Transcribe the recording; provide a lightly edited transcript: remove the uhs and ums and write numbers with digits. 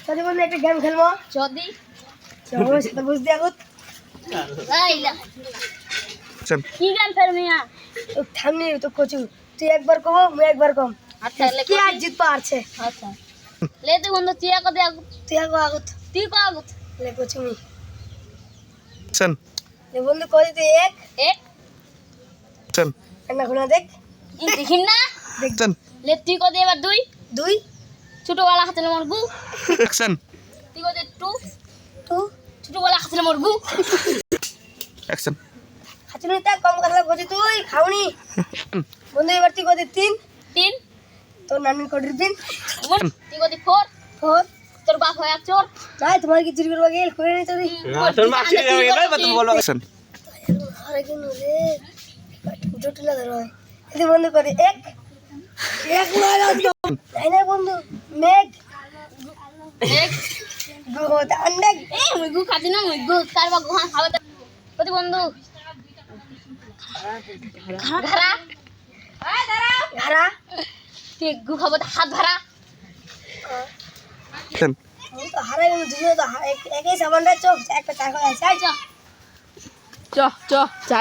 যদি বন্ধু একটা গেম খেলবো যদি সেটা বুঝতে আগুত কি গেম খেলবি না তো থামনি তো কচু তুই একবার কম মুই একবার কম আচ্ছা কি আর জিত পারছে আচ্ছা লে তুই বন্ধু চিয়া কো দে তুই আগো আগুত তুই কো আগত লে কচু মুই চল লে বন্ধু কই তুই এক এক চল না গুনা দেখ ই দেখিম না দেখ চল লে তুই কো দে এবার দুই দুই ছোটবেলা খাচ্ছিল মোর গু অ্যাকশন তুই কো দে টু টু ছোটবেলা খাচ্ছিল মোর গু অ্যাকশন খাচ্ছি তা কম কথা কচু তুই খাওনি বন্ধু এবার তুই কই তিন তিন তোর নানি কোডির তিন তুই কো দে ফোর ফোর তোর বাপ হয় চোর নাই তোমার কি চুরি করবা গেল কই নি তুই তোর মা ছিল এবার তুমি বলো অ্যাকশন আরে কি নুরে জটিল ধরো এই বন্ধু করে এক এক মারা নাই না বন্ধু মেঘ এক গো আন্ডা এ মুই গু খাচ্ছি না মুই গু কার বা গু খাবে কত বন্ধু ঘরা ঘরা তুই গু খাবো হাত ধরা অ্যাকশন তো হারাই গেল দুনিয়া তো একই সাবানটা চোখ একটা চা খাওয়া চাই চ চ চ